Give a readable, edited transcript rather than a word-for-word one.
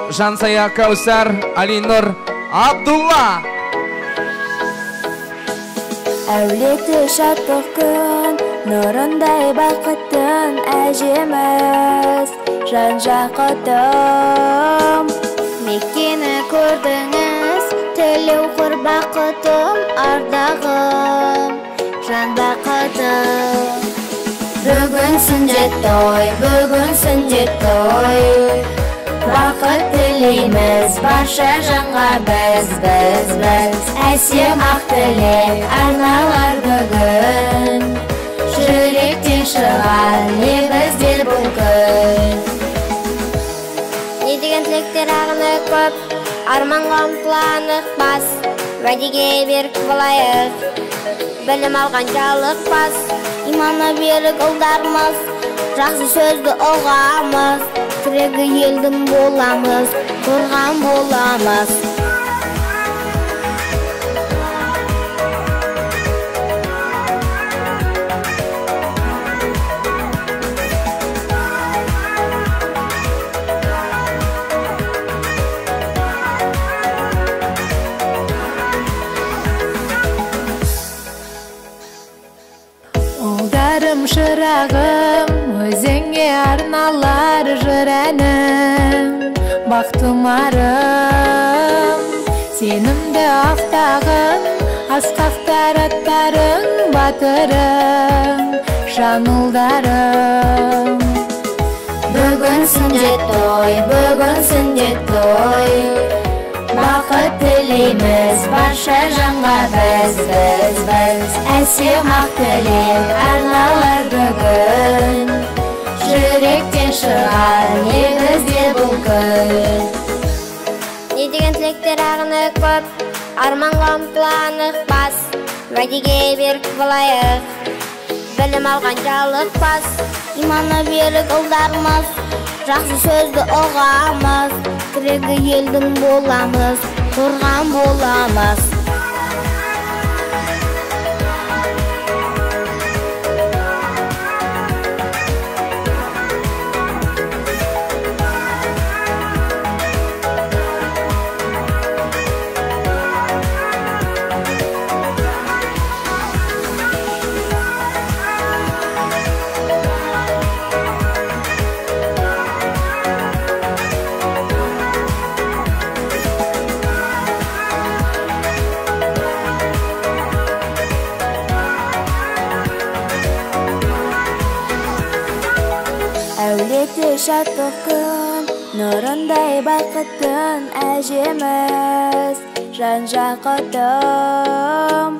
Жансая Каусар, Алинур Абдулла. Әулеті шаттық күн, нұрындай бақыттың әжеміз, жан-жақытым. Меккені көрдіңіз, тілеу құр бақытым, ардағым, жан бақытым. Бүгін сүндет той, бақыт тілейміз, барша жанға біз. Әсем ақ тілек арналар бүгін, жүректен шығар лебіздер бұл күн. Не деген тілектер ағыны көп, арманға ұмтыланық бас, уәдеге берік болайық, білім алған жалықпас. Иманы берік ұлдарымыз, жақсы сөзді ұғамыз, тірегі елдің боламыз, қорған боламыз. Ұлдарым шырағым, өзіңе арналар жыр әнім, бақтымарым. Сенімді ақтағын, асқақтар аттарың, батырым, шамылдарым. Бүгін сүндет той, бақыт тілейміз, барша жанға біз. Әсем ақ тілек арналар бүгін, жүректен шығар лебіздер бұл күн. Не деген тілектер ағыны көп, арманға ұмтыланық бас, уәдеге берік болайық, білім алған жалықпас. Иманы берік ұлдарымыз, жақсы сөзді ұғамыз, тірегі елдің боламыз, қорған боламыз. Әулеті шаттық күн, нұрындай бақыттың әжеміз, жан-жақытым.